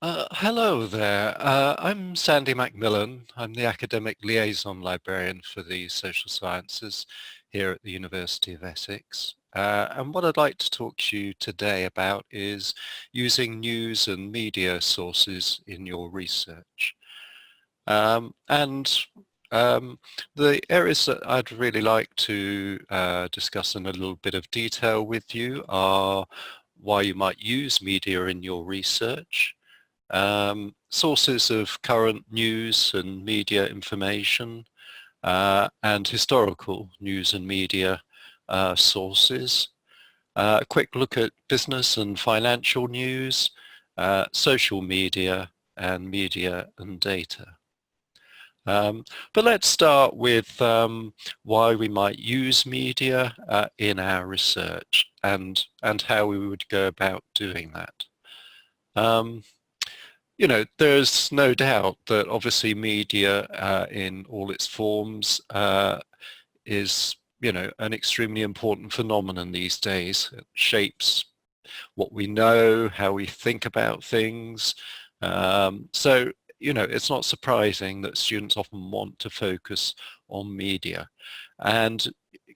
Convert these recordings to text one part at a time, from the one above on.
Hello there. I'm Sandy Macmillan. I'm the Academic Liaison Librarian for the Social Sciences here at the University of Essex. And what I'd like to talk to you today about is using news and media sources in your research. And the areas that I'd really like to discuss in a little bit of detail with you are why you might use media in your research, sources of current news and media information, and historical news and media sources. A quick look at business and financial news, social media, and media and data. But let's start with why we might use media in our research and how we would go about doing that. You know, there's no doubt that obviously media in all its forms is, you know, an extremely important phenomenon these days. It shapes what we know, how we think about things. So, you know, it's not surprising that students often want to focus on media. And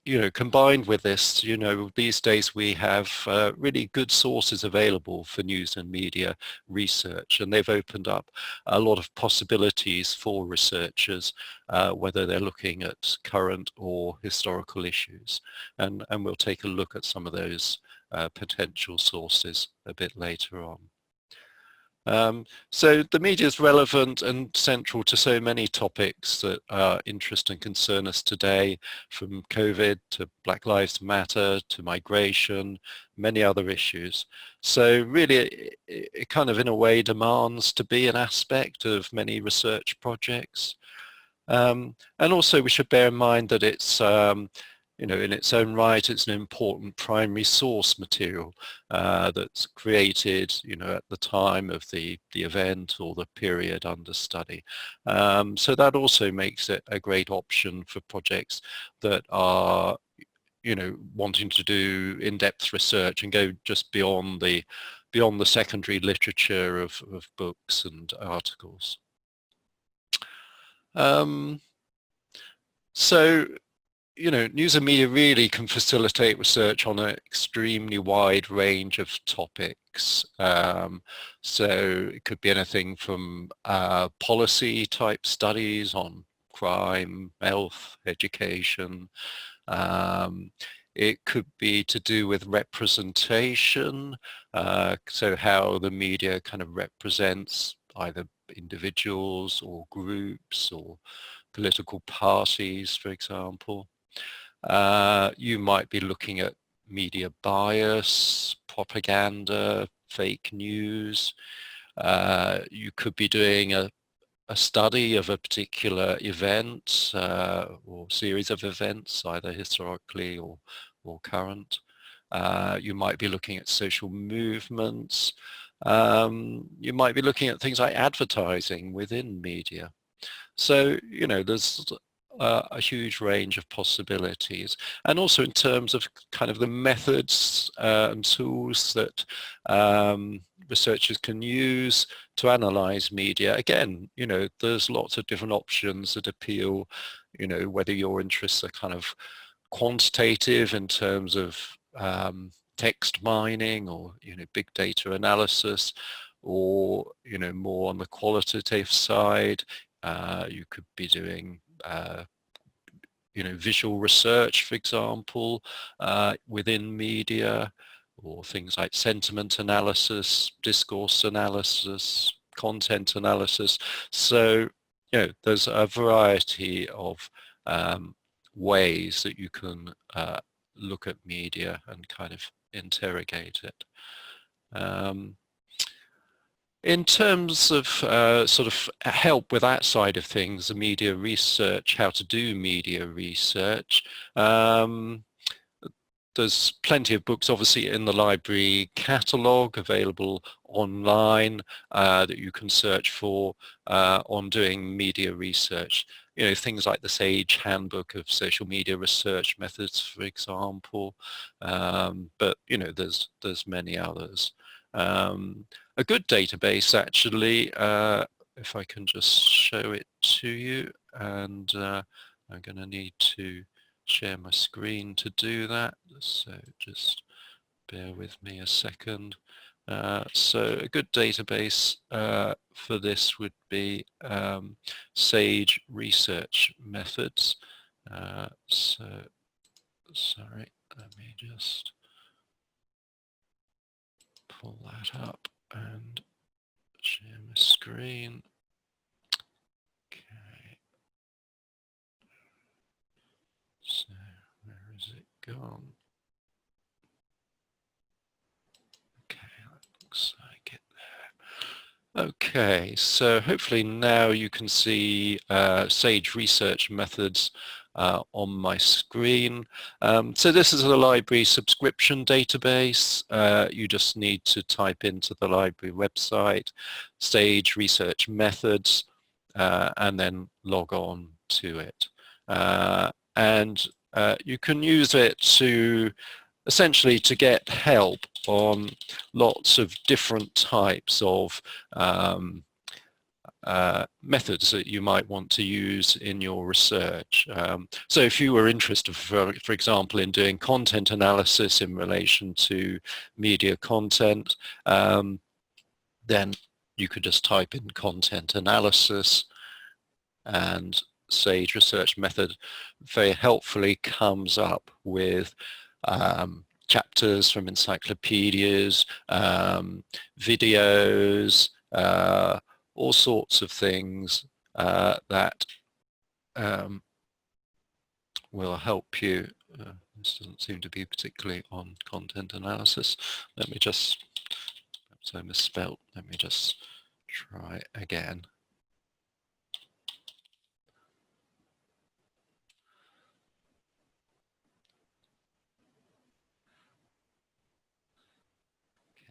you know, combined with this, you know, these days we have really good sources available for news and media research, and they've opened up a lot of possibilities for researchers, whether they're looking at current or historical issues. And we'll take a look at some of those potential sources a bit later on. So the media is relevant and central to so many topics that interest and concern us today, from COVID to Black Lives Matter to migration, many other issues. So really it kind of in a way demands to be an aspect of many research projects. And also we should bear in mind that it's you know, in its own right, it's an important primary source material that's created, you know, at the time of the event or the period under study. So that also makes it a great option for projects that are, you know, wanting to do in-depth research and go just beyond the secondary literature of books and articles. So you know, news and media really can facilitate research on an extremely wide range of topics. So it could be anything from policy type studies on crime, health, education. It could be to do with representation, so how the media kind of represents either individuals or groups or political parties, for example. You might be looking at media bias, propaganda, fake news. You could be doing a study of a particular event or series of events, either historically or current. You might be looking at social movements. You might be looking at things like advertising within media. So, you know, there's a huge range of possibilities, and also in terms of kind of the methods and tools that researchers can use to analyze media. Again, you know, there's lots of different options that appeal, you know, whether your interests are kind of quantitative in terms of text mining or, you know, big data analysis, or, you know, more on the qualitative side. You could be doing you know, visual research, for example, within media, or things like sentiment analysis, discourse analysis, content analysis. So, you know, there's a variety of ways that you can look at media and kind of interrogate it. In terms of sort of help with that side of things, the media research, how to do media research, there's plenty of books obviously in the library catalogue available online that you can search for on doing media research. You know, things like the Sage Handbook of Social Media Research Methods, for example, but you know, there's many others. A good database, actually, if I can just show it to you, and I'm going to need to share my screen to do that, so just bear with me a second. So a good database for this would be Sage Research Methods. So, sorry, let me just pull that up and share my screen. Okay. So where is it gone? Okay, that looks like it there. Okay, so hopefully now you can see Sage Research Methods on my screen. So this is a library subscription database. You just need to type into the library website, Sage Research Methods, and then log on to it. And you can use it to essentially to get help on lots of different types of methods that you might want to use in your research. So if you were interested, for example, in doing content analysis in relation to media content, then you could just type in content analysis, and Sage Research Method very helpfully comes up with chapters from encyclopedias, videos, all sorts of things that will help you. This doesn't seem to be particularly on content analysis. Let me just, perhaps I misspelt, let me just try again.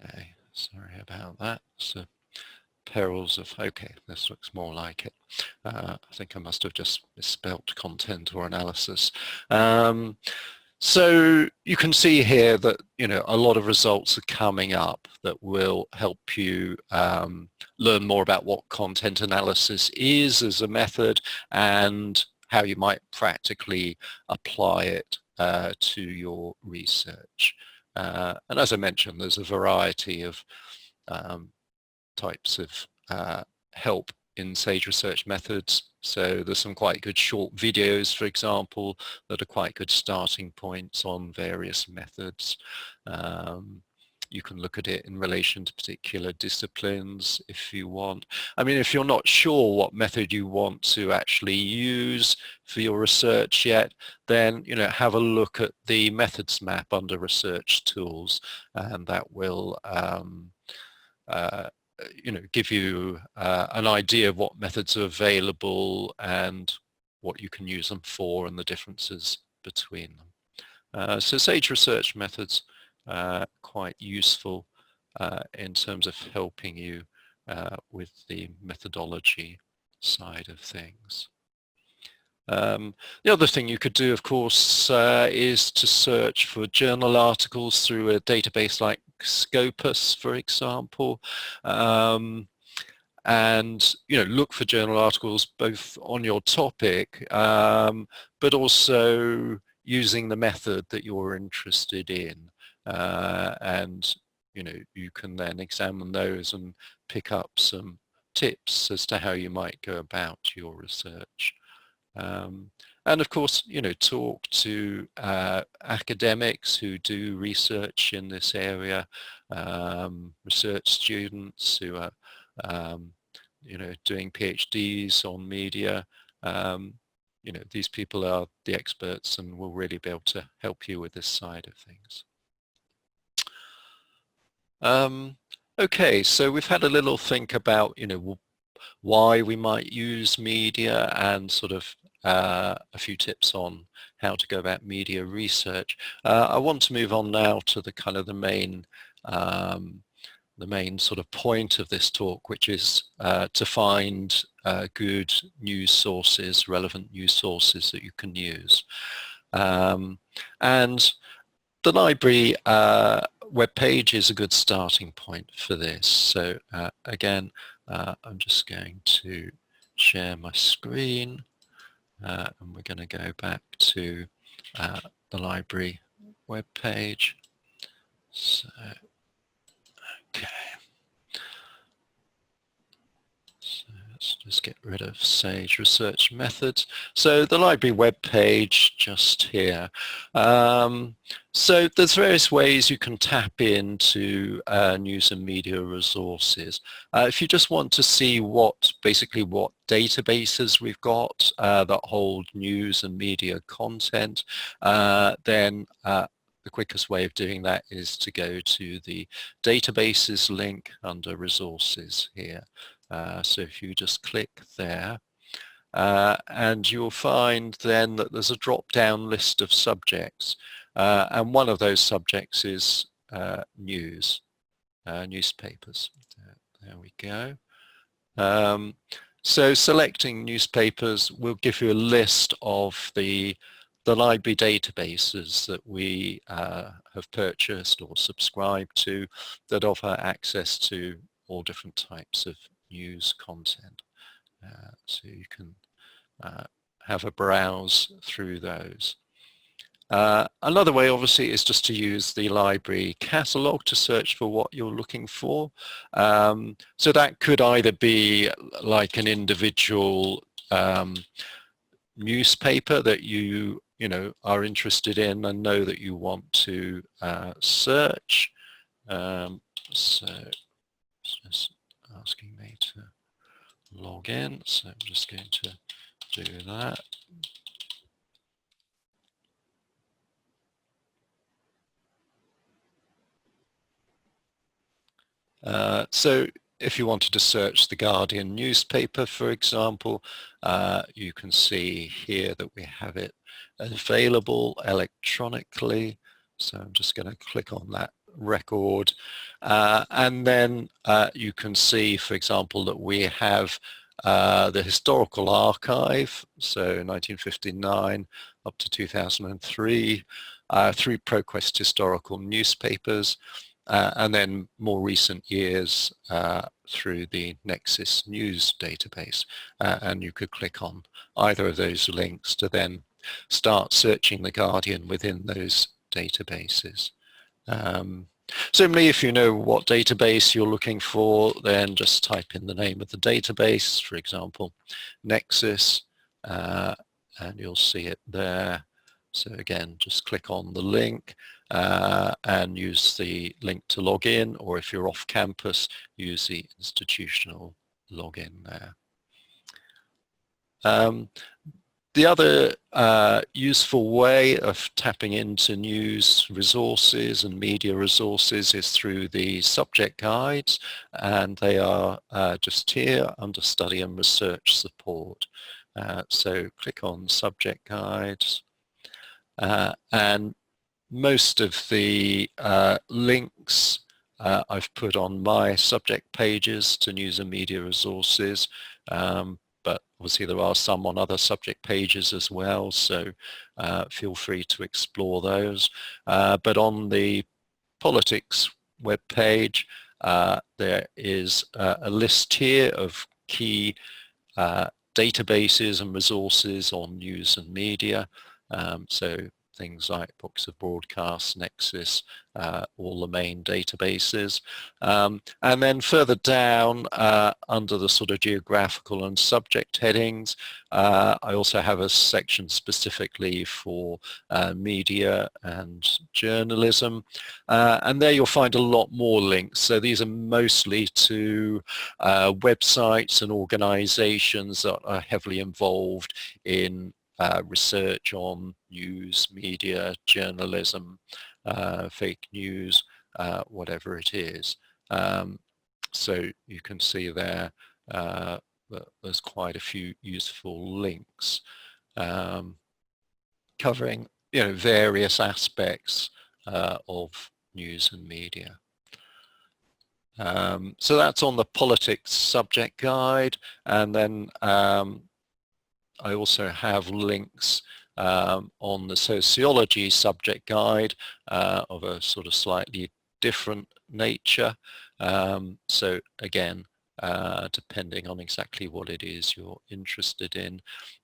Okay, sorry about that. So perils of, okay, this looks more like it. I think I must have just misspelt content or analysis. So you can see here that, you know, a lot of results are coming up that will help you learn more about what content analysis is as a method and how you might practically apply it to your research. And as I mentioned, there's a variety of types of help in Sage Research Methods. So there's some quite good short videos, for example, that are quite good starting points on various methods. You can look at it in relation to particular disciplines if you want. I mean, if you're not sure what method you want to actually use for your research yet, then, you know, have a look at the methods map under research tools, and that will you know, give you an idea of what methods are available and what you can use them for and the differences between them. So Sage Research Methods quite useful in terms of helping you with the methodology side of things. The other thing you could do, of course, is to search for journal articles through a database like Scopus, for example, and, you know, look for journal articles both on your topic, but also using the method that you're interested in, and, you know, you can then examine those and pick up some tips as to how you might go about your research. And of course, you know, talk to academics who do research in this area, research students who are, you know, doing PhDs on media. You know, these people are the experts and will really be able to help you with this side of things. Okay, so we've had a little think about, you know, why we might use media and sort of a few tips on how to go about media research. I want to move on now to the kind of the main sort of point of this talk, which is to find good news sources, relevant news sources that you can use. And the library web page is a good starting point for this. So again, I'm just going to share my screen, and we're going to go back to the library web page. So, okay. So let's just get rid of Sage Research Methods. So the library web page just here. So there's various ways you can tap into news and media resources. If you just want to see basically what databases we've got that hold news and media content, then the quickest way of doing that is to go to the databases link under resources here. So if you just click there, and you'll find then that there's a drop-down list of subjects, and one of those subjects is news, newspapers. There we go. So selecting newspapers will give you a list of the library databases that we have purchased or subscribed to that offer access to all different types of news content. So you can have a browse through those. Another way obviously is just to use the library catalogue to search for what you're looking for. So that could either be like an individual newspaper that you are interested in and know that you want to search. So it's just asking me to log in, so I'm just going to do that. So if you wanted to search the Guardian newspaper, for example, you can see here that we have it available electronically. So I'm just going to click on that record, and then you can see, for example, that we have the historical archive, so 1959 up to 2003, through ProQuest historical newspapers, and then more recent years through the Nexus news database. And you could click on either of those links to then start searching the Guardian within those databases. Similarly, if you know what database you're looking for, then just type in the name of the database, for example, Nexus, and you'll see it there. So again, just click on the link and use the link to log in, or if you're off campus, use the institutional login there. The other useful way of tapping into news resources and media resources is through the subject guides, and they are just here under study and research support. So click on subject guides, and most of the links I've put on my subject pages to news and media resources, but obviously there are some on other subject pages as well, so feel free to explore those. But on the politics web page, there is a list here of key databases and resources on news and media. So things like Books of Broadcast, Nexus, all the main databases. And then further down under the sort of geographical and subject headings, I also have a section specifically for media and journalism. And there you'll find a lot more links. So these are mostly to websites and organizations that are heavily involved in research on news, media, journalism, fake news, whatever it is. So you can see there that there's quite a few useful links covering various aspects of news and media. So that's on the politics subject guide, and then I also have links on the sociology subject guide of a sort of slightly different nature. So again, depending on exactly what it is you're interested in,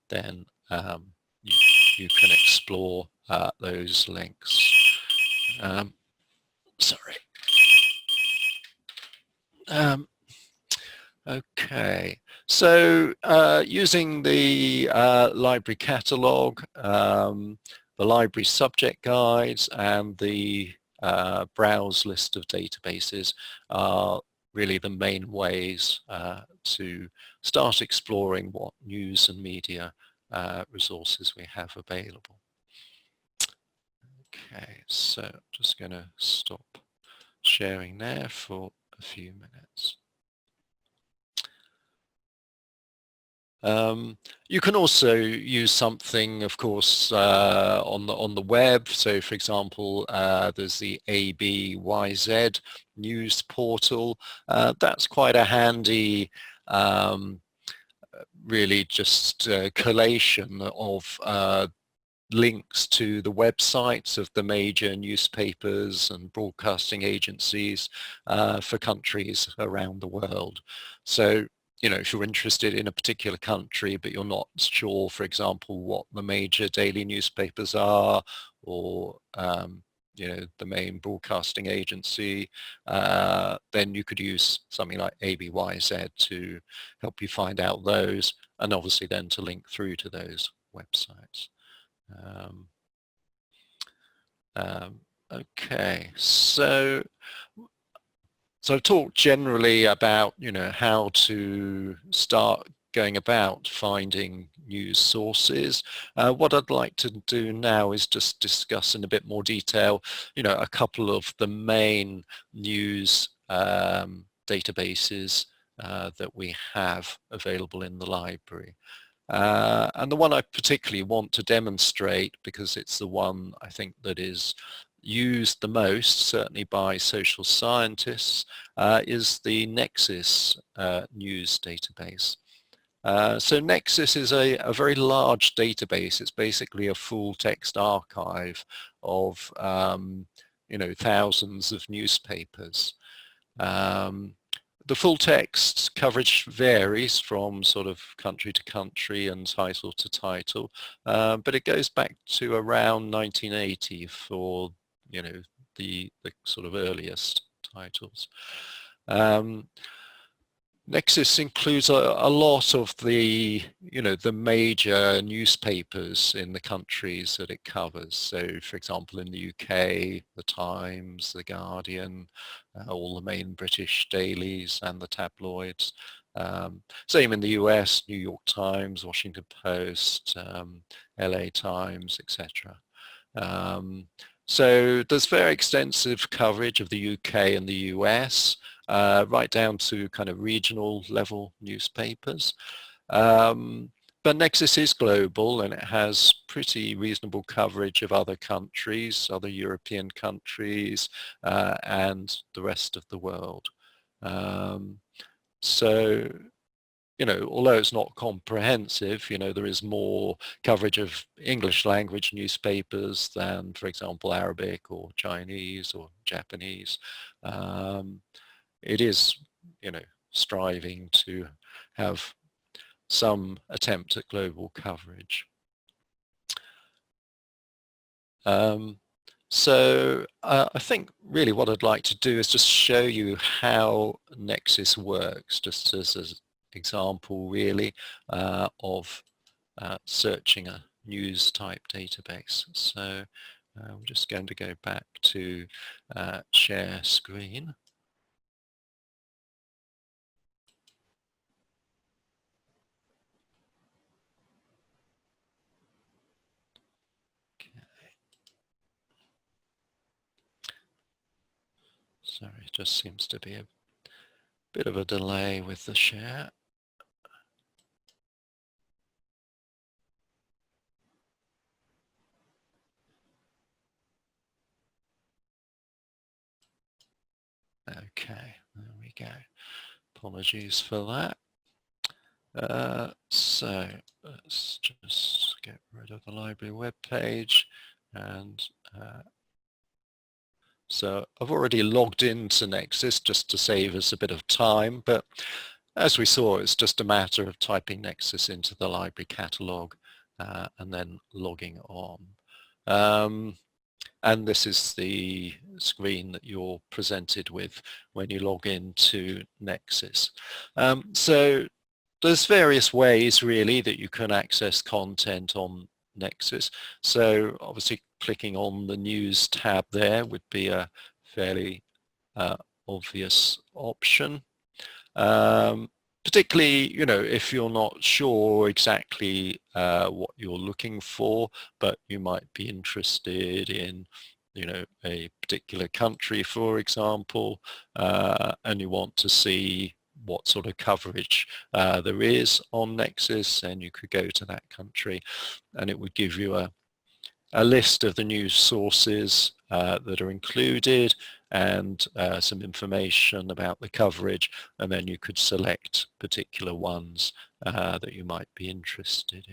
then you can explore those links. Sorry. Okay, so using the library catalogue, the library subject guides and the browse list of databases are really the main ways to start exploring what news and media resources we have available. Okay, so I'm just going to stop sharing there for a few minutes. You can also use something, of course, on the web. So, for example, there's the ABYZ news portal. That's quite a handy, really just collation of links to the websites of the major newspapers and broadcasting agencies for countries around the world. So, you know, if you're interested in a particular country, but you're not sure, for example, what the major daily newspapers are, or, you know, the main broadcasting agency, then you could use something like ABYZ to help you find out those, and obviously then to link through to those websites. Okay, so I've talked generally about, you know, how to start going about finding news sources. What I'd like to do now is just discuss in a bit more detail, you know, a couple of the main news databases that we have available in the library. And the one I particularly want to demonstrate, because it's the one I think that is used the most, certainly by social scientists, is the Nexus news database. So Nexus is a very large database. It's basically a full text archive of you know, thousands of newspapers. The full text coverage varies from sort of country to country and title to title, but it goes back to around 1980 for, you know, the sort of earliest titles. Nexus includes a lot of the, you know, the major newspapers in the countries that it covers. So, for example, in the UK, the Times, the Guardian, all the main British dailies and the tabloids. Same in the US, New York Times, Washington Post, LA Times, etc. So there's very extensive coverage of the UK and the US, right down to kind of regional level newspapers. But Nexus is global and it has pretty reasonable coverage of other countries, other European countries, and the rest of the world. So, you know, although it's not comprehensive, you know, there is more coverage of English language newspapers than, for example, Arabic or Chinese or Japanese. It is, you know, striving to have some attempt at global coverage. So I think really what I'd like to do is just show you how Nexus works, just as an example really of searching a news type database. So we're just going to go back to share screen. Sorry, it just seems to be a bit of a delay with the share. Okay, there we go. Apologies for that. So let's just get rid of the library web page and So I've already logged into Nexus just to save us a bit of time, but as we saw, it's just a matter of typing Nexus into the library catalogue and then logging on. And this is the screen that you're presented with when you log into Nexus. So there's various ways really that you can access content on Nexus. So obviously clicking on the news tab there would be a fairly obvious option. Particularly, if you're not sure exactly what you're looking for, but you might be interested in, a particular country, for example, and you want to see what sort of coverage there is on Nexus, and you could go to that country and it would give you a list of the news sources that are included and some information about the coverage, and then you could select particular ones that you might be interested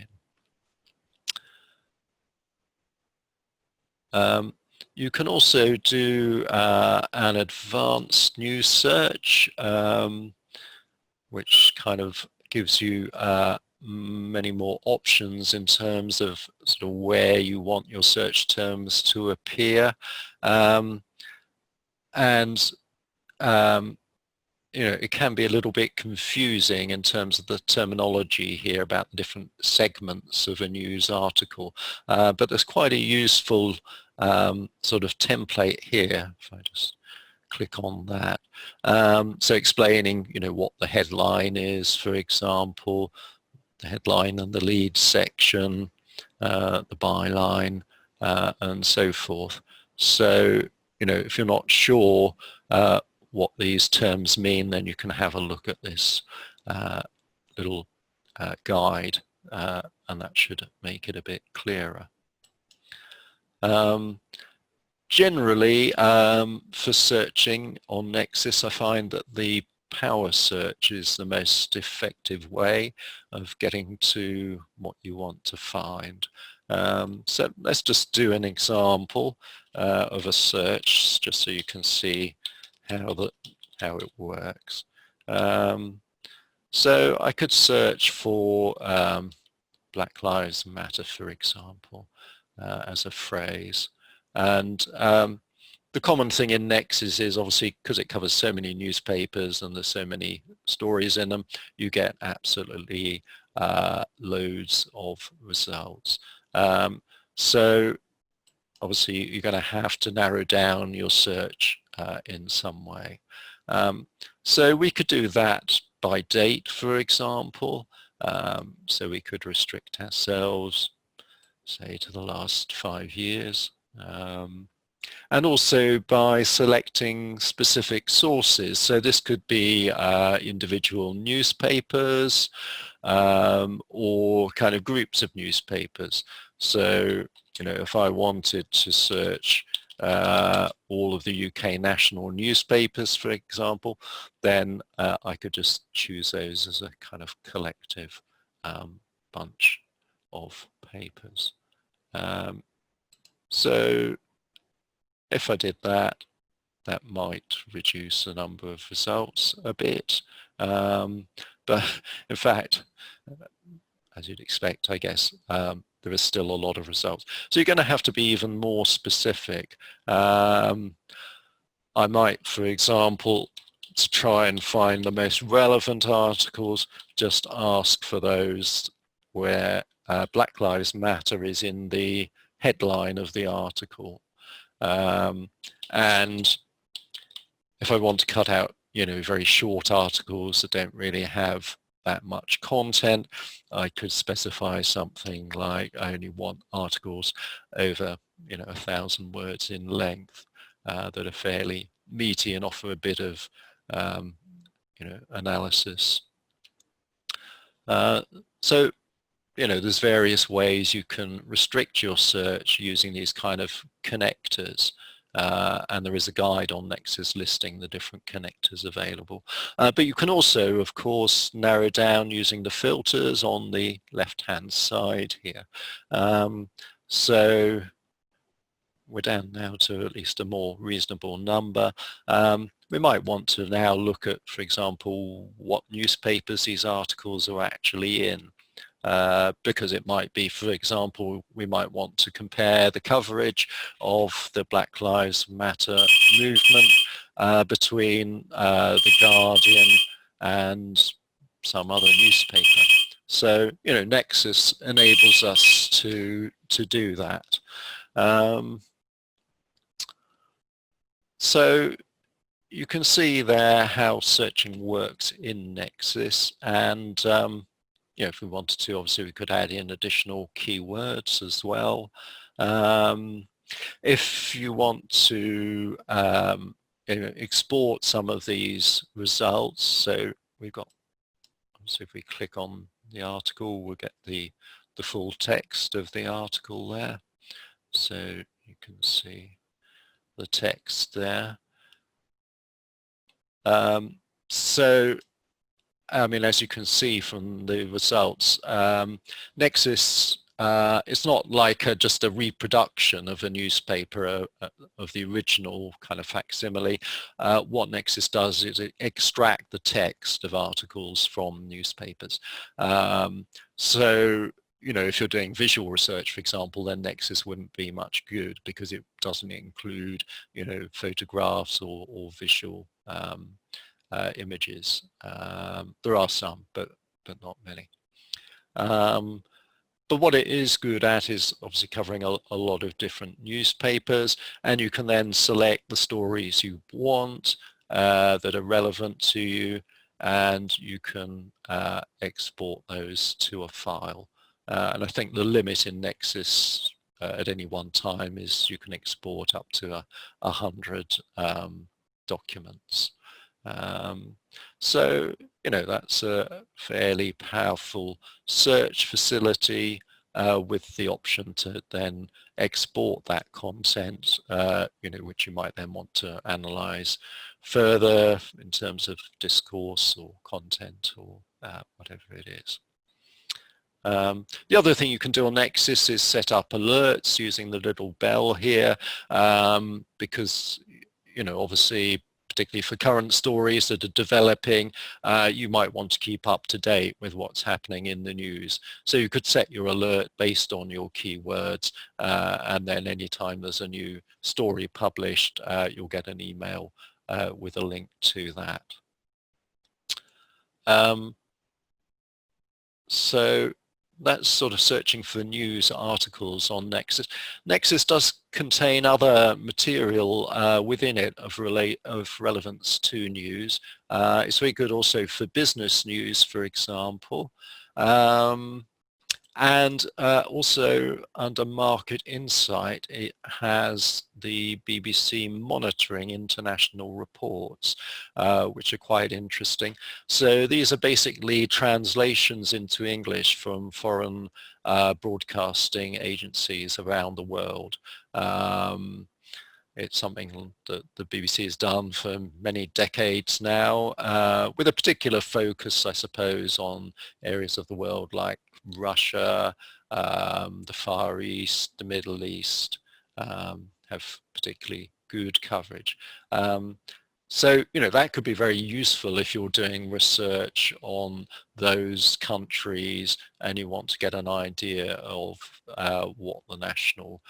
in. You can also do an advanced news search, which kind of gives you many more options in terms of sort of where you want your search terms to appear. It can be a little bit confusing in terms of the terminology here about the different segments of a news article, but there's quite a useful sort of template here. If I just click on that, so explaining, what the headline is, for example, the headline and the lead section, the byline, and so forth. So, if you're not sure what these terms mean, then you can have a look at this little guide, and that should make it a bit clearer. Generally, for searching on Nexus, I find that the power search is the most effective way of getting to what you want to find. So let's just do an example of a search just so you can see how it works. So I could search for Black Lives Matter, for example, as a phrase. And the common thing in Nexus is obviously because it covers so many newspapers and there's so many stories in them, you get absolutely loads of results. So obviously you're going to have to narrow down your search in some way. So we could do that by date, for example. So we could restrict ourselves, say, to the last 5 years. And also by selecting specific sources. So this could be individual newspapers or kind of groups of newspapers. So, if I wanted to search all of the UK national newspapers, for example, then I could just choose those as a kind of collective bunch of papers. So if I did that, that might reduce the number of results a bit. But in fact, as you'd expect, I guess, there is still a lot of results. So you're going to have to be even more specific. I might, for example, to try and find the most relevant articles, just ask for those where Black Lives Matter is in the headline of the article. And if I want to cut out, very short articles that don't really have that much content, I could specify something like I only want articles over, 1,000 words in length that are fairly meaty and offer a bit of, analysis. So there's various ways you can restrict your search using these kind of connectors. And there is a guide on Nexus listing the different connectors available. But you can also, of course, narrow down using the filters on the left-hand side here. So we're down now to at least a more reasonable number. We might want to now look at, for example, what newspapers these articles are actually in. Because it might be, for example, we might want to compare the coverage of the Black Lives Matter movement between The Guardian and some other newspaper. So, you know, Nexus enables us to do that. So you can see there how searching works in Nexus, and you know, if we wanted to, obviously we could add in additional keywords as well. If you want to you know, export some of these results, so we've got, so if we click on the article, we'll get the full text of the article there. So you can see the text there. So, I mean, as you can see from the results, Nexus, it's not like just a reproduction of a newspaper of the original kind of facsimile. What Nexus does is it extract the text of articles from newspapers. So, you know, if you're doing visual research, for example, then Nexus wouldn't be much good because it doesn't include, you know, photographs or visual images. There are some, but not many. But what it is good at is obviously covering a lot of different newspapers, and you can then select the stories you want that are relevant to you, and you can export those to a file. And I think the limit in Nexus at any one time is you can export up to 100 documents. So, you know, that's a fairly powerful search facility with the option to then export that content, you know, which you might then want to analyze further in terms of discourse or content or whatever it is. The other thing you can do on Nexus is set up alerts using the little bell here, because, you know, obviously, particularly for current stories that are developing, you might want to keep up to date with what's happening in the news. So you could set your alert based on your keywords, and then anytime there's a new story published, you'll get an email with a link to that. So that's sort of searching for news articles on Nexus. Nexus does contain other material within it of relevance to news. It's very good also for business news, for example. And also under Market Insight, it has the BBC monitoring international reports, which are quite interesting. So these are basically translations into English from foreign broadcasting agencies around the world. It's something that the BBC has done for many decades now, with a particular focus, I suppose, on areas of the world like Russia, the Far East, the Middle East, have particularly good coverage. So, you know, that could be very useful if you're doing research on those countries and you want to get an idea of what the national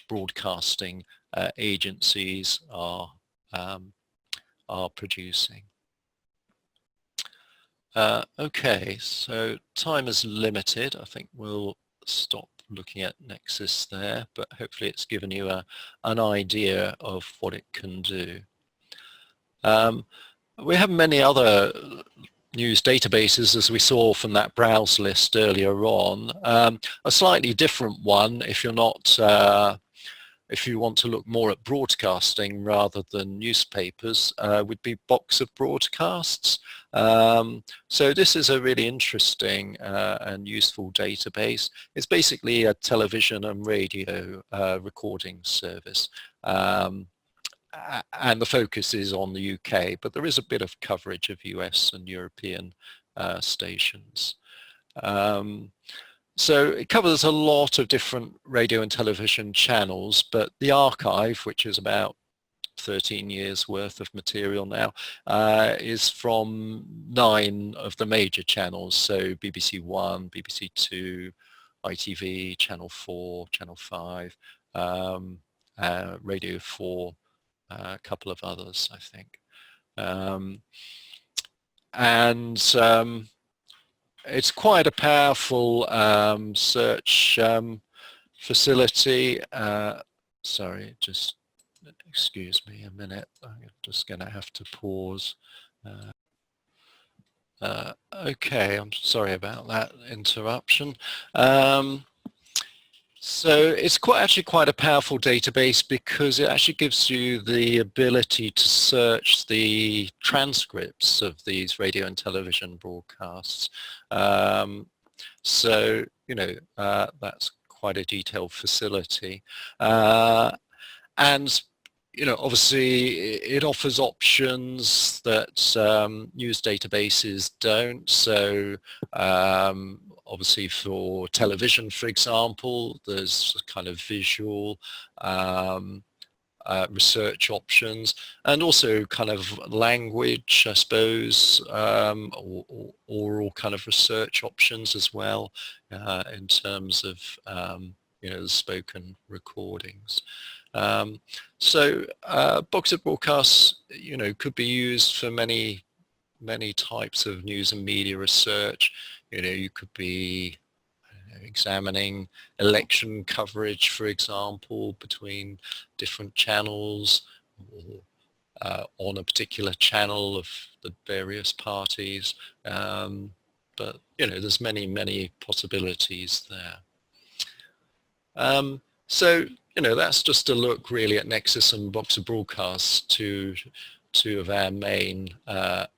broadcasting agencies are producing. Okay, so time is limited. I think we'll stop looking at Nexus there, but hopefully it's given you an idea of what it can do. We have many other news databases, as we saw from that browse list earlier on. A slightly different one, if you're not if you want to look more at broadcasting rather than newspapers, would be Box of Broadcasts. So this is a really interesting and useful database. It's basically a television and radio recording service. And the focus is on the UK, but there is a bit of coverage of US and European stations. So it covers a lot of different radio and television channels, but the archive, which is about 13 years worth of material now, is from 9 of the major channels. So BBC One, BBC Two, ITV, Channel 4, Channel 5, Radio 4, a couple of others, I think. And it's quite a powerful search facility. Sorry, just excuse me a minute. I'm just going to have to pause. Okay, I'm sorry about that interruption. So it's actually quite a powerful database because it actually gives you the ability to search the transcripts of these radio and television broadcasts. So, you know, that's quite a detailed facility. And you know, obviously it offers options that news databases don't. So obviously for television, for example, there's kind of visual research options, and also kind of language, I suppose, or oral kind of research options as well, in terms of you know, the spoken recordings. So Boxer broadcasts, you know, could be used for many types of news and media research. You know, you could be examining election coverage, for example, between different channels, or on a particular channel of the various parties. But you know, there's many possibilities there. So you know, that's just a look really at Nexus and Boxer broadcasts, two of our main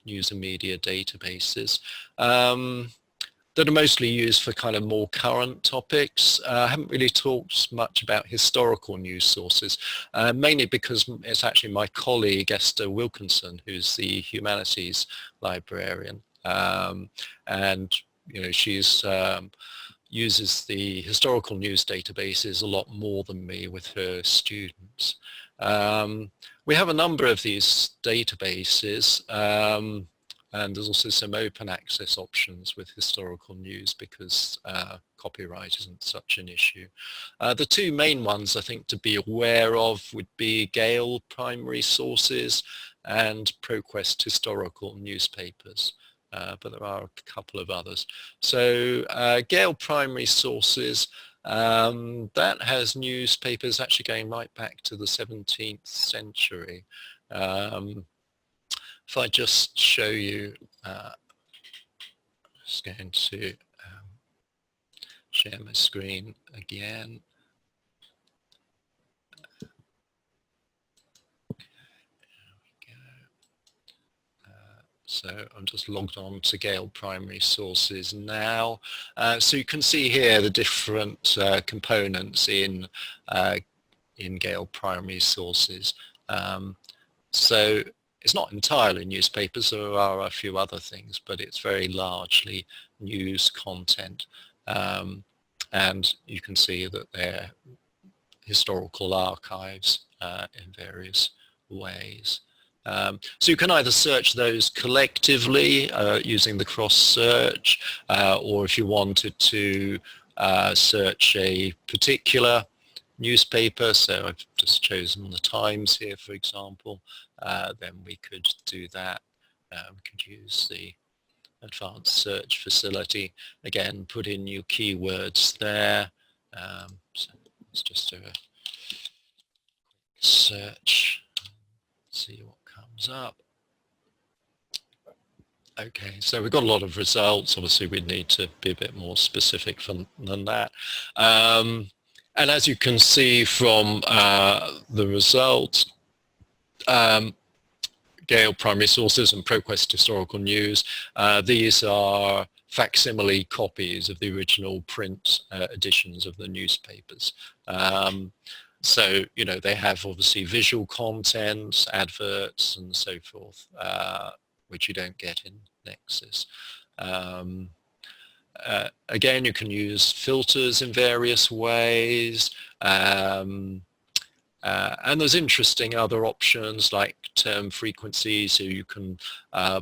news and media databases that are mostly used for kind of more current topics. I haven't really talked much about historical news sources, mainly because it's actually my colleague Esther Wilkinson, who's the humanities librarian, and you know, she's uses the historical news databases a lot more than me with her students. We have a number of these databases, and there's also some open access options with historical news because copyright isn't such an issue. The two main ones I think to be aware of would be Gale primary sources and ProQuest historical newspapers. But there are a couple of others. So Gale primary sources, that has newspapers actually going right back to the 17th century. If I just show you, I'm just going to share my screen again. So I'm just logged on to Gale primary sources now. So you can see here the different components in Gale primary sources. So it's not entirely newspapers, there are a few other things, but it's very largely news content. And you can see that they're historical archives in various ways. So you can either search those collectively using the cross search, or if you wanted to search a particular newspaper, so I've just chosen the Times here, for example, then we could do that. We could use the advanced search facility. Again, put in new keywords there. So let's just do a search, see what comes up. Okay, so we've got a lot of results. Obviously, we need to be a bit more specific than that. And as you can see from the results, Gale primary sources and ProQuest historical news, these are facsimile copies of the original print editions of the newspapers. So, you know, they have obviously visual content, adverts and so forth, which you don't get in Nexus. Again, you can use filters in various ways. And there's interesting other options like term frequency, so you can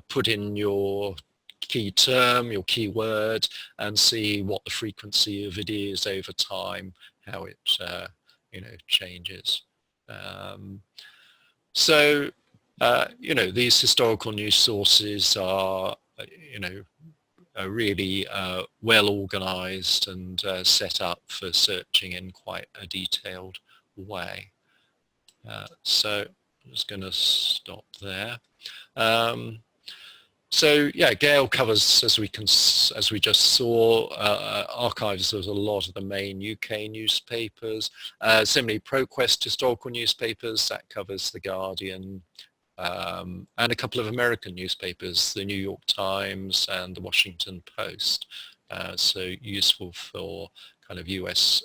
put in your key term, your keyword, and see what the frequency of it is over time, how it changes. So these historical news sources are really well organized and set up for searching in quite a detailed way. So I'm just going to stop there. So yeah, Gale covers, as we just saw, archives of a lot of the main UK newspapers. Similarly, ProQuest historical newspapers, that covers The Guardian, and a couple of American newspapers, the New York Times and the Washington Post. So useful for kind of US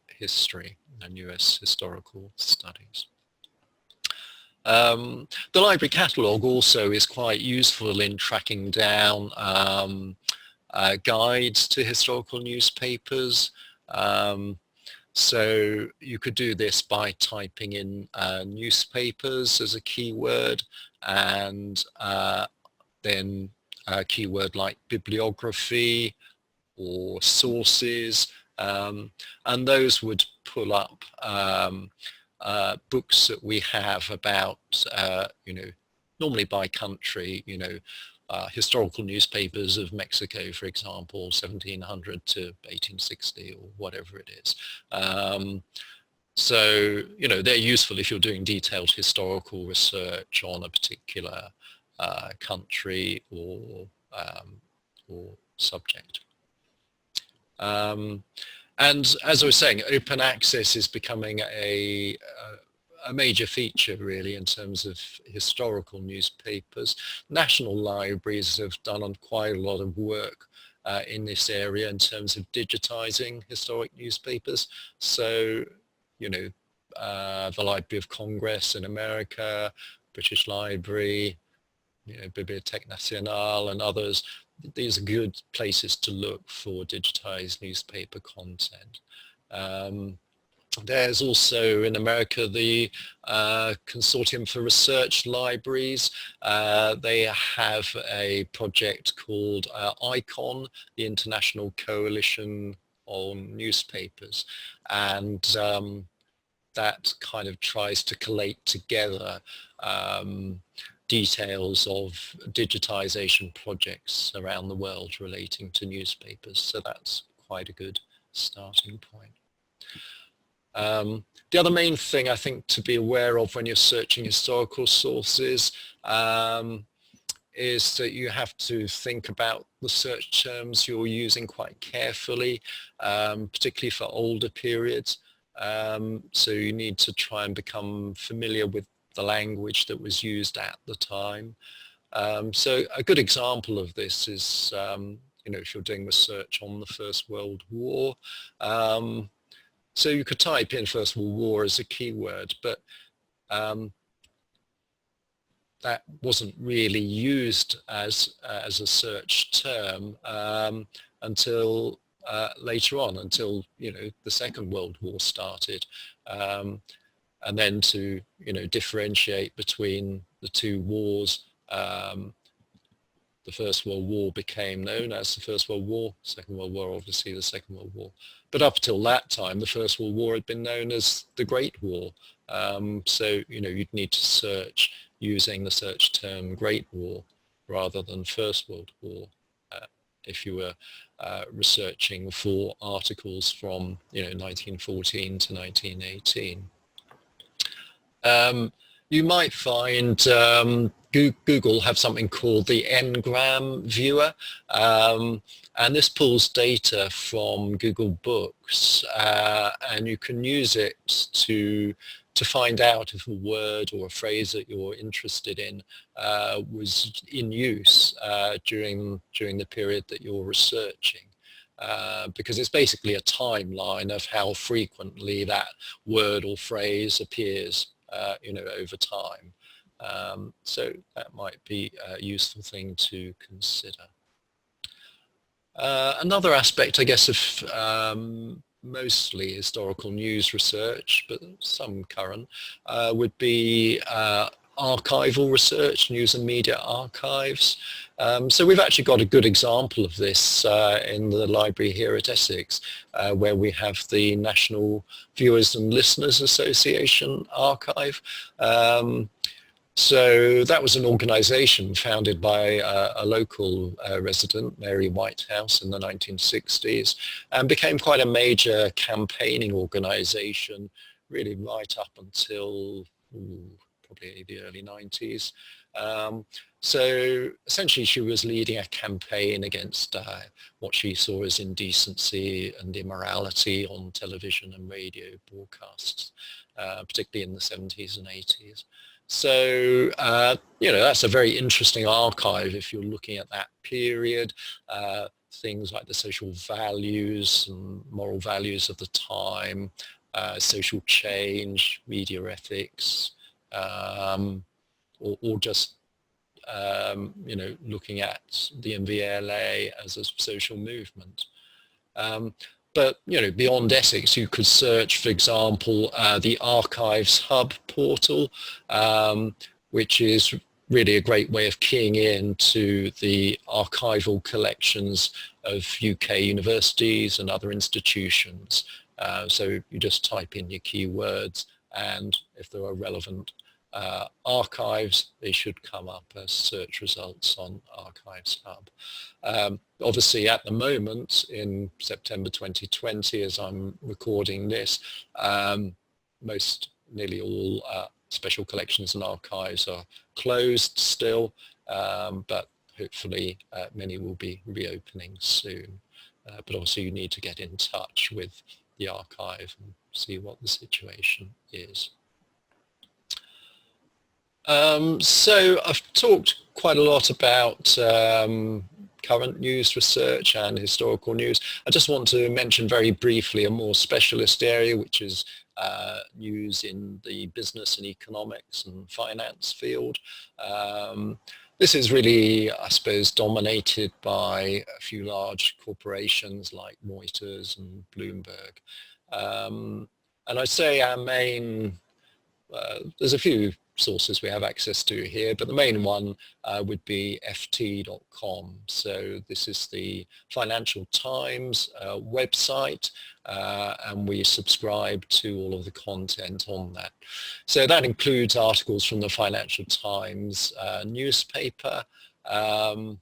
history and US historical studies. The library catalogue also is quite useful in tracking down guides to historical newspapers. So you could do this by typing in newspapers as a keyword, and then a keyword like bibliography or sources, and those would pull up books that we have about, normally by country, historical newspapers of Mexico, for example, 1700 to 1860 or whatever it is. So, they're useful if you're doing detailed historical research on a particular country or subject. And as I was saying, open access is becoming a major feature really in terms of historical newspapers. National libraries have done quite a lot of work in this area in terms of digitizing historic newspapers. So, the Library of Congress in America, British Library, Bibliothèque Nationale and others, these are good places to look for digitized newspaper content. There's also in America the Consortium for Research Libraries. They have a project called ICON, the International Coalition on Newspapers, and that kind of tries to collate together details of digitization projects around the world relating to newspapers. So that's quite a good starting point. The other main thing I think to be aware of when you're searching historical sources is that you have to think about the search terms you're using quite carefully, particularly for older periods. So you need to try and become familiar with the language that was used at the time. So a good example of this is, if you're doing research on the First World War, so you could type in First World War as a keyword, but that wasn't really used as a search term until later on, until the Second World War started. And then to differentiate between the two wars, the First World War became known as the First World War, Second World War obviously the Second World War. But up till that time, the First World War had been known as the Great War. So you'd need to search using the search term Great War rather than First World War if you were researching for articles from 1914 to 1918. You might find Google have something called the Ngram viewer, and this pulls data from Google Books, and you can use it to find out if a word or a phrase that you're interested in was in use during the period that you're researching. Because it's basically a timeline of how frequently that word or phrase appears over time. So that might be a useful thing to consider. Another aspect, I guess, of mostly historical news research, but some current, would be archival research, news and media archives. So we've actually got a good example of this in the library here at Essex, where we have the National Viewers and Listeners Association archive. So that was an organisation founded by a local resident, Mary Whitehouse, in the 1960s, and became quite a major campaigning organisation, really right up until probably the early 90s. So essentially she was leading a campaign against what she saw as indecency and immorality on television and radio broadcasts, particularly in the 70s and 80s. So, that's a very interesting archive if you're looking at that period. Things like the social values and moral values of the time, social change, media ethics, or just, looking at the MVLA as a social movement. But beyond Essex, you could search, for example, the Archives Hub portal, which is really a great way of keying in to the archival collections of UK universities and other institutions. So you just type in your keywords, and if there are relevant archives, they should come up as search results on Archives Hub. Obviously at the moment in September 2020, as I'm recording this, nearly all special collections and archives are closed still, but hopefully many will be reopening soon. But also you need to get in touch with the archive and see what the situation is. So I've talked quite a lot about current news research and historical news. I just want to mention very briefly a more specialist area, which is news in the business and economics and finance field. This is really, I suppose, dominated by a few large corporations like Reuters and Bloomberg. And I'd say our main, there's a few sources we have access to here, but the main one would be ft.com. So this is the Financial Times website, and we subscribe to all of the content on that. So that includes articles from the Financial Times newspaper, and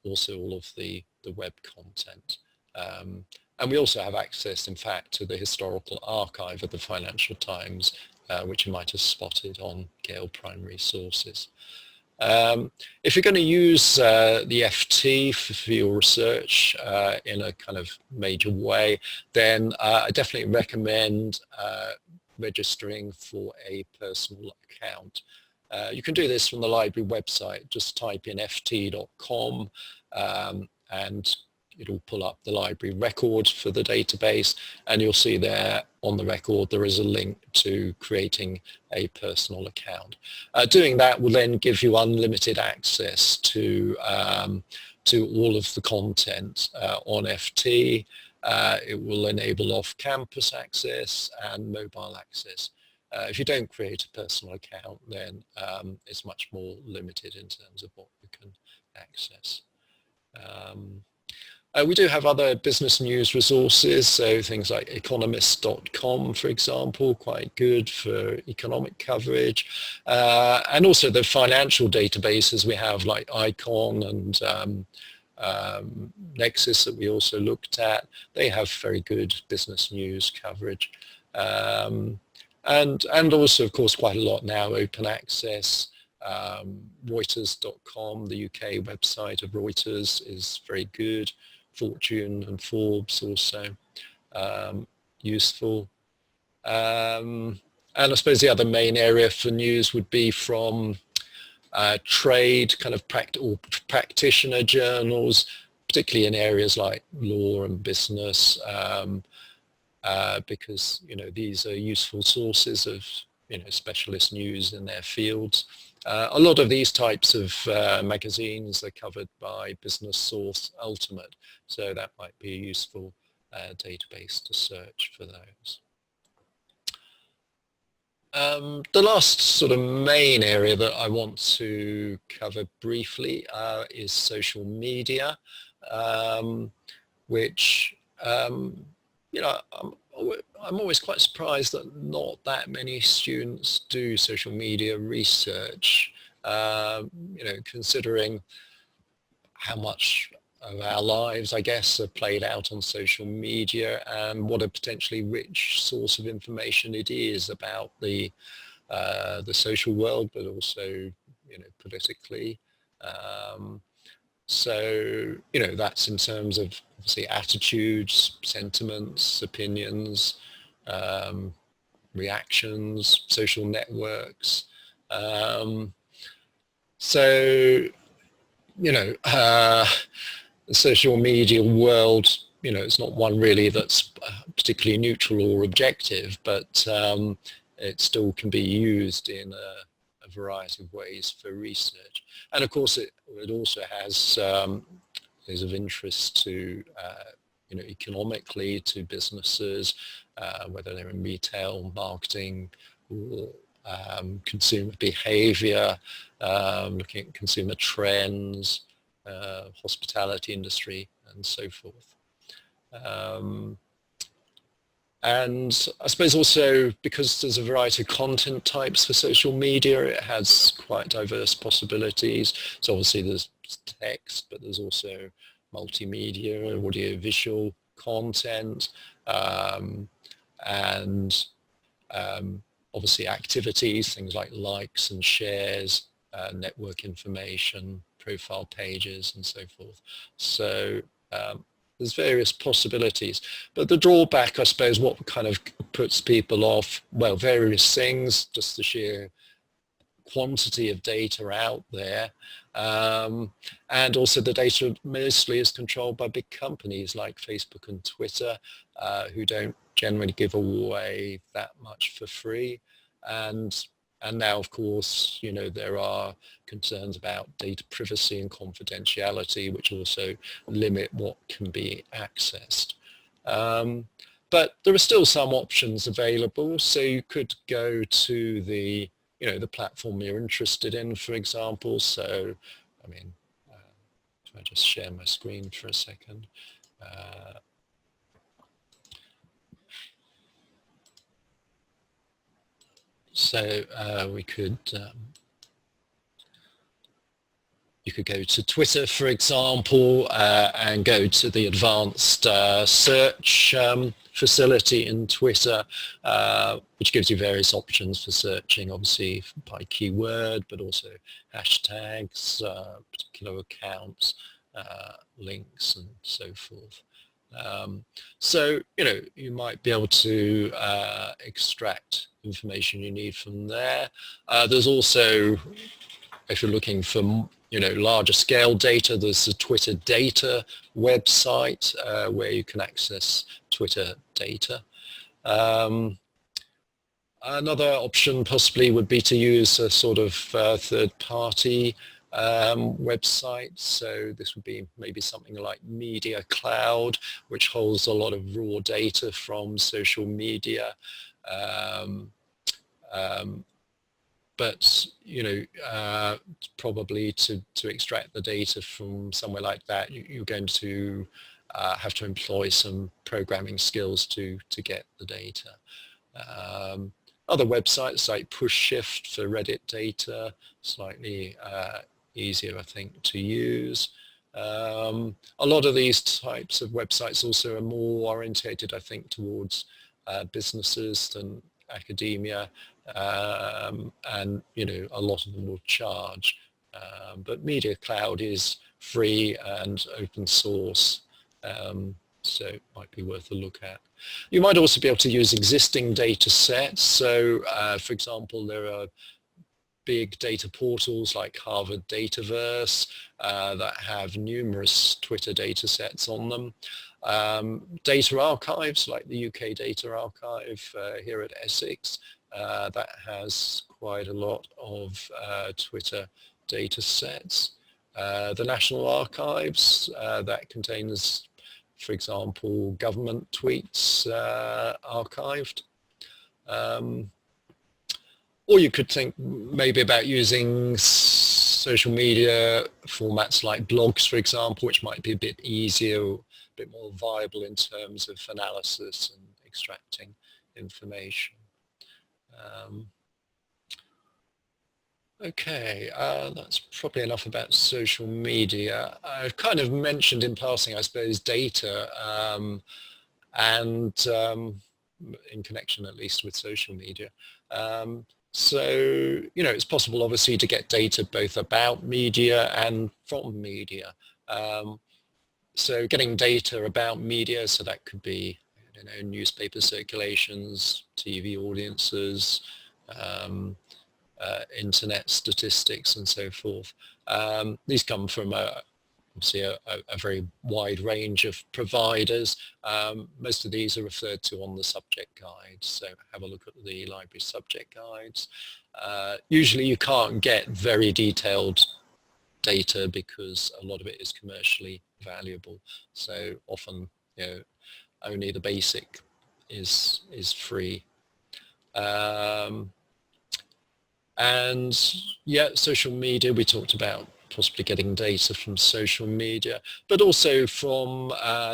also all of the web content. And we also have access, in fact, to the historical archive of the Financial Times, which you might have spotted on Gale Primary Sources. If you're going to use the FT for your research in a kind of major way, then I definitely recommend registering for a personal account. You can do this from the library website. Just type in ft.com and it'll pull up the library record for the database, and you'll see there on the record there is a link to creating a personal account. Doing that will then give you unlimited access to all of the content on FT. It will enable off-campus access and mobile access. If you don't create a personal account, then it's much more limited in terms of what you can access. We do have other business news resources, so things like economist.com, for example, quite good for economic coverage. And also the financial databases we have like Icon and Nexus that we also looked at. They have very good business news coverage. And also, of course, quite a lot now open access. Reuters.com, the UK website of Reuters, is very good. Fortune and Forbes also useful. And I suppose the other main area for news would be from trade kind of practitioner journals, particularly in areas like law and business, because these are useful sources of specialist news in their fields. A lot of these types of magazines are covered by Business Source Ultimate, so that might be a useful database to search for those. The last sort of main area that I want to cover briefly is social media, which, you know, I'm always quite surprised that not that many students do social media research, you know, considering how much of our lives, I guess, are played out on social media, and what a potentially rich source of information it is about the social world, but also, you know, politically. So, you know, that's in terms of obviously attitudes, sentiments, opinions, reactions, social networks. So, you know, the social media world, you know, it's not one really that's particularly neutral or objective, but it still can be used in a variety of ways for research. And of course, it also has is of interest to, you know, economically to businesses, whether they're in retail, marketing, or consumer behavior, looking at consumer trends, hospitality industry, and so forth. And I suppose also because there's a variety of content types for social media, it has quite diverse possibilities. So obviously there's text, but there's also multimedia, audio, visual content, and obviously activities, things like likes and shares, network information, profile pages, and so forth. So there's various possibilities, but the drawback, I suppose, what kind of puts people off, well, various things, just the sheer quantity of data out there, and also the data mostly is controlled by big companies like Facebook and Twitter, who don't generally give away that much for free. And now, of course, you know, there are concerns about data privacy and confidentiality, which also limit what can be accessed. But there are still some options available. So you could go to the, you know, the platform you're interested in, for example. So, I mean, if I just share my screen for a second. So we could, you could go to Twitter, for example, and go to the advanced search facility in Twitter, which gives you various options for searching, obviously by keyword, but also hashtags, particular accounts, links, and so forth. So, you know, you might be able to extract information you need from there. There's also, if you're looking for, you know, larger scale data, there's the Twitter data website where you can access Twitter data. Another option possibly would be to use a sort of third-party website. So this would be maybe something like Media Cloud, which holds a lot of raw data from social media. But, you know, probably to extract the data from somewhere like that, you're going to have to employ some programming skills to get the data. Other websites like PushShift for Reddit data, slightly easier, I think, to use. A lot of these types of websites also are more orientated, I think, towards businesses than academia, and, you know, a lot of them will charge. But Media Cloud is free and open source, so it might be worth a look at. You might also be able to use existing data sets. So, for example, there are big data portals like Harvard Dataverse that have numerous Twitter data sets on them. Data archives like the UK Data Archive here at Essex that has quite a lot of Twitter data sets. The National Archives, that contains, for example, government tweets archived. Or you could think maybe about using social media formats like blogs, for example, which might be a bit easier, a bit more viable in terms of analysis and extracting information. Okay, that's probably enough about social media. I've kind of mentioned in passing, I suppose, data and in connection at least with social media. So, you know, it's possible obviously to get data both about media and from media. So getting data about media, so that could be, you know, newspaper circulations, TV audiences, internet statistics and so forth. These come from obviously a very wide range of providers. Most of these are referred to on the subject guides, so have a look at the library subject guides. Usually you can't get very detailed data because a lot of it is commercially valuable, so often, you know, only the basic is free. And yeah, social media, we talked about possibly getting data from social media, but also from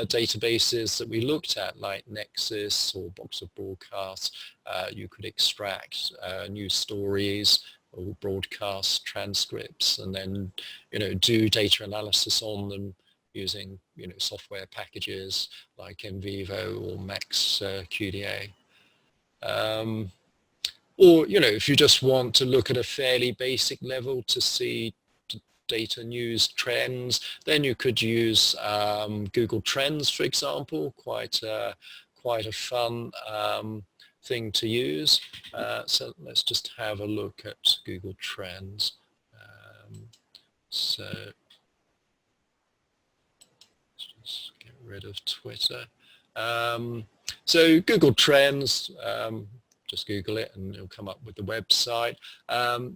databases that we looked at, like Nexus or Box of Broadcasts. You could extract news stories or broadcast transcripts, and then, you know, do data analysis on them using, you know, software packages like NVivo or Max QDA. Or, you know, if you just want to look at a fairly basic level to see data news trends, then you could use Google Trends, for example, quite a fun thing to use. So let's just have a look at Google Trends. So let's just get rid of Twitter. So Google Trends, just Google it and it'll come up with the website.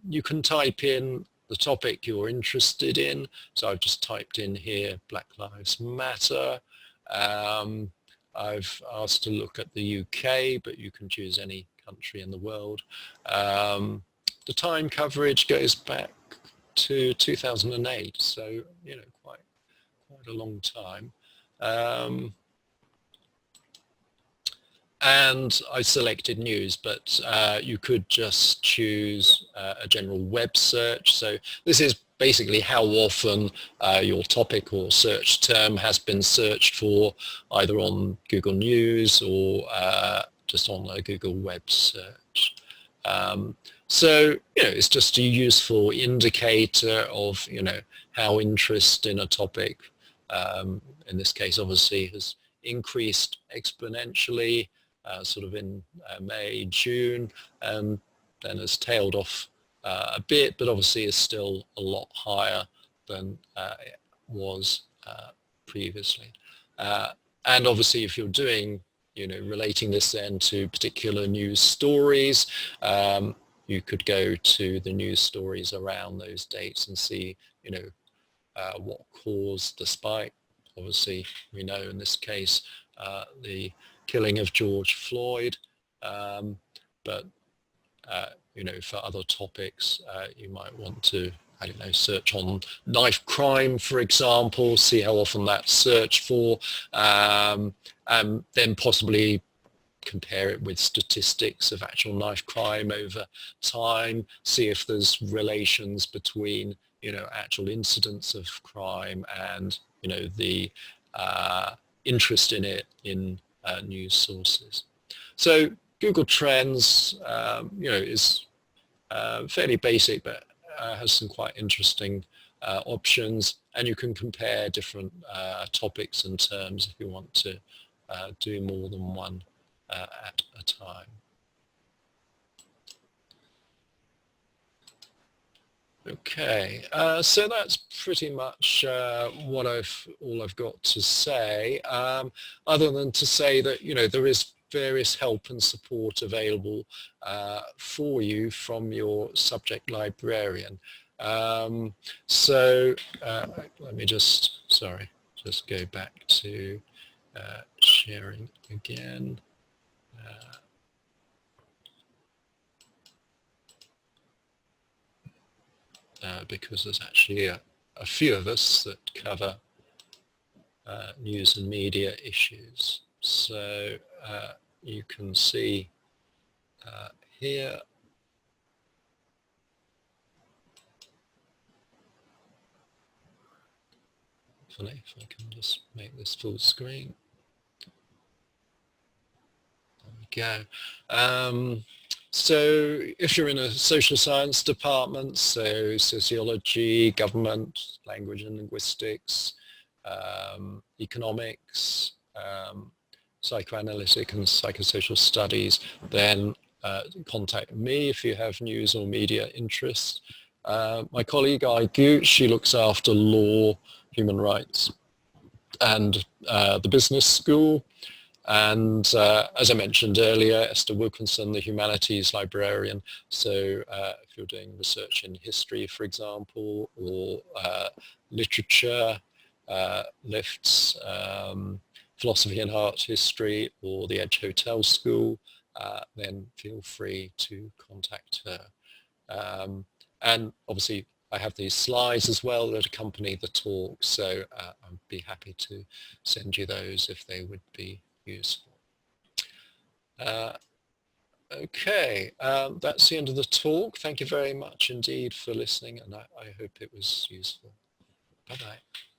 You can type in the topic you're interested in. So I've just typed in here, Black Lives Matter. I've asked to look at the UK, but you can choose any country in the world. The time coverage goes back to 2008, so, you know, quite a long time. And I selected news, but you could just choose a general web search. So this is basically how often your topic or search term has been searched for, either on Google News or just on a Google web search. So, you know, it's just a useful indicator of, you know, how interest in a topic, in this case, obviously has increased exponentially. Sort of in May, June, and then has tailed off a bit, but obviously is still a lot higher than it was previously. And obviously, if you're doing, you know, relating this then to particular news stories, you could go to the news stories around those dates and see, you know, what caused the spike. Obviously, we know in this case the killing of George Floyd, but you know, for other topics, you might want to, I don't know, search on knife crime, for example, see how often that's searched for, and then possibly compare it with statistics of actual knife crime over time, see if there's relations between, you know, actual incidents of crime and, you know, the interest in it in news sources. So Google Trends, you know, is fairly basic, but has some quite interesting options, and you can compare different topics and terms if you want to do more than one at a time. Okay, so that's pretty much all I've got to say, other than to say that, you know, there is various help and support available for you from your subject librarian. So let me just go back to sharing again. Because there's actually a few of us that cover news and media issues. So you can see here hopefully if I can just make this full screen. There we go. So if you're in a social science department, so sociology, government, language and linguistics, economics, psychoanalytic and psychosocial studies, then contact me if you have news or media interests. My colleague Aigu, she looks after law, human rights and the business school. And as I mentioned earlier, Esther Wilkinson, the humanities librarian. So if you're doing research in history, for example, or literature, lifts, philosophy and art history, or the Edge Hotel School, then feel free to contact her. And obviously, I have these slides as well that accompany the talk, so I'd be happy to send you those if they would be useful. Okay, that's the end of the talk. Thank you very much indeed for listening, and I hope it was useful. Bye-bye.